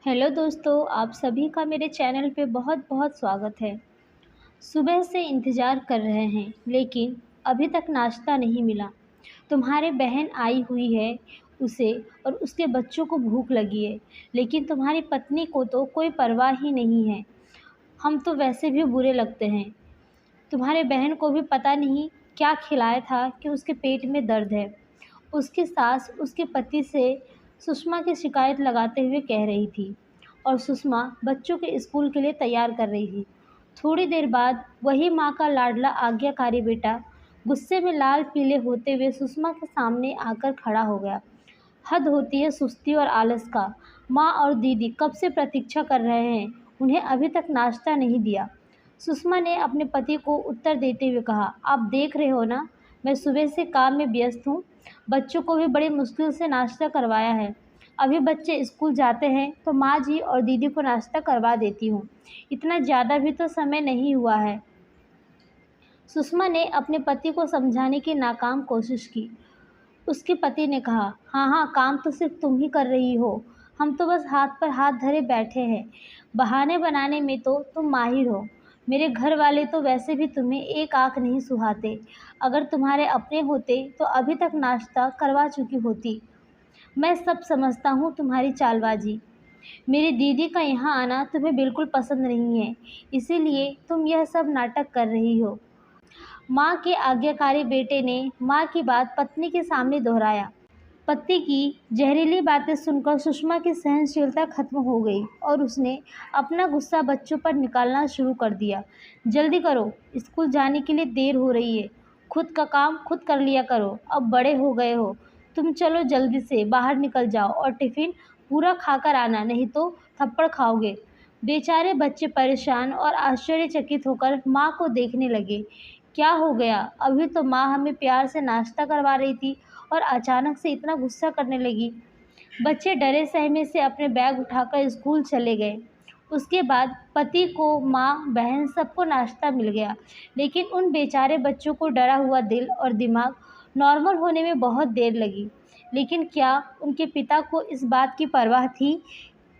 Hello दोस्तों, आप सभी का मेरे चैनल पे बहुत बहुत स्वागत है। सुबह से इंतज़ार कर रहे हैं लेकिन अभी तक नाश्ता नहीं मिला। तुम्हारी बहन आई हुई है, उसे और उसके बच्चों को भूख लगी है, लेकिन तुम्हारी पत्नी को तो कोई परवाह ही नहीं है। हम तो वैसे भी बुरे लगते हैं। तुम्हारे बहन को भी पता नहीं क्या खिलाया था कि उसके पेट में दर्द है। उसकी सास उसके पति से सुषमा की शिकायत लगाते हुए कह रही थी और सुषमा बच्चों के स्कूल के लिए तैयार कर रही थी। थोड़ी देर बाद वही माँ का लाडला आज्ञाकारी बेटा गुस्से में लाल पीले होते हुए सुषमा के सामने आकर खड़ा हो गया। हद होती है सुस्ती और आलस का। माँ और दीदी कब से प्रतीक्षा कर रहे हैं, उन्हें अभी तक नाश्ता नहीं दिया। सुषमा ने अपने पति को उत्तर देते हुए कहा, आप देख रहे हो ना, मैं सुबह से काम में व्यस्त हूँ। बच्चों को भी बड़ी मुश्किल से नाश्ता करवाया है। अभी बच्चे स्कूल जाते हैं तो माँ जी और दीदी को नाश्ता करवा देती हूँ। इतना ज़्यादा भी तो समय नहीं हुआ है। सुषमा ने अपने पति को समझाने की नाकाम कोशिश की। उसके पति ने कहा, हाँ हाँ, काम तो सिर्फ तुम ही कर रही हो। हम तो बस हाथ पर हाथ धरे बैठे हैं। बहाने बनाने में तो तुम माहिर हो। मेरे घर वाले तो वैसे भी तुम्हें एक आँख नहीं सुहाते। अगर तुम्हारे अपने होते तो अभी तक नाश्ता करवा चुकी होती। मैं सब समझता हूँ तुम्हारी चालबाजी। मेरी दीदी का यहाँ आना तुम्हें बिल्कुल पसंद नहीं है, इसीलिए तुम यह सब नाटक कर रही हो। माँ के आज्ञाकारी बेटे ने माँ की बात पत्नी के सामने दोहराया। पति की जहरीली बातें सुनकर सुषमा की सहनशीलता खत्म हो गई और उसने अपना गुस्सा बच्चों पर निकालना शुरू कर दिया। जल्दी करो, स्कूल जाने के लिए देर हो रही है। खुद का काम खुद कर लिया करो, अब बड़े हो गए हो। तुम चलो जल्दी से बाहर निकल जाओ और टिफ़िन पूरा खाकर आना, नहीं तो थप्पड़ खाओगे। बेचारे बच्चे परेशान और आश्चर्यचकित होकर माँ को देखने लगे। क्या हो गया? अभी तो माँ हमें प्यार से नाश्ता करवा रही थी और अचानक से इतना गुस्सा करने लगी। बच्चे डरे सहमे से अपने बैग उठाकर स्कूल चले गए। उसके बाद पति को, माँ, बहन सबको नाश्ता मिल गया, लेकिन उन बेचारे बच्चों को डरा हुआ दिल और दिमाग नॉर्मल होने में बहुत देर लगी। लेकिन क्या उनके पिता को इस बात की परवाह थी?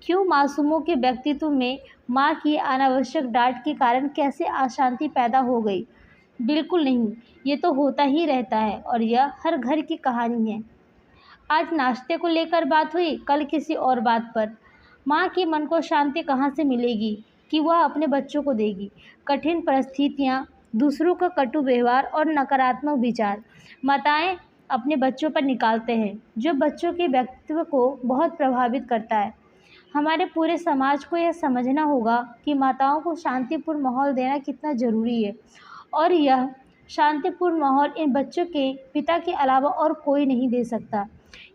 क्यों मासूमों के व्यक्तित्व में माँ की अनावश्यक डांट के कारण कैसे अशांति पैदा हो गई? बिल्कुल नहीं, ये तो होता ही रहता है और यह हर घर की कहानी है। आज नाश्ते को लेकर बात हुई, कल किसी और बात पर। माँ के मन को शांति कहाँ से मिलेगी कि वह अपने बच्चों को देगी? कठिन परिस्थितियाँ, दूसरों का कटु व्यवहार और नकारात्मक विचार माताएं अपने बच्चों पर निकालते हैं, जो बच्चों के व्यक्तित्व को बहुत प्रभावित करता है। हमारे पूरे समाज को यह समझना होगा कि माताओं को शांतिपूर्ण माहौल देना कितना ज़रूरी है और यह शांतिपूर्ण माहौल इन बच्चों के पिता के अलावा और कोई नहीं दे सकता।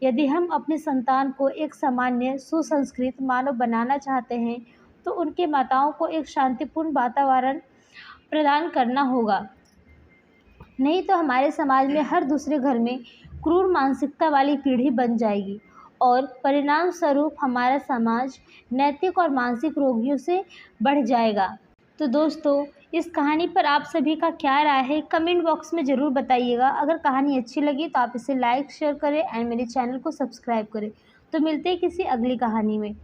यदि हम अपनी संतान को एक सामान्य सुसंस्कृत मानव बनाना चाहते हैं तो उनके माताओं को एक शांतिपूर्ण वातावरण प्रदान करना होगा। नहीं तो हमारे समाज में हर दूसरे घर में क्रूर मानसिकता वाली पीढ़ी बन जाएगी और परिणाम स्वरूप हमारा समाज नैतिक और मानसिक रोगियों से बढ़ जाएगा। तो दोस्तों, इस कहानी पर आप सभी का क्या राय है, कमेंट बॉक्स में ज़रूर बताइएगा। अगर कहानी अच्छी लगी तो आप इसे लाइक शेयर करें एंड मेरे चैनल को सब्सक्राइब करें। तो मिलते हैं किसी अगली कहानी में।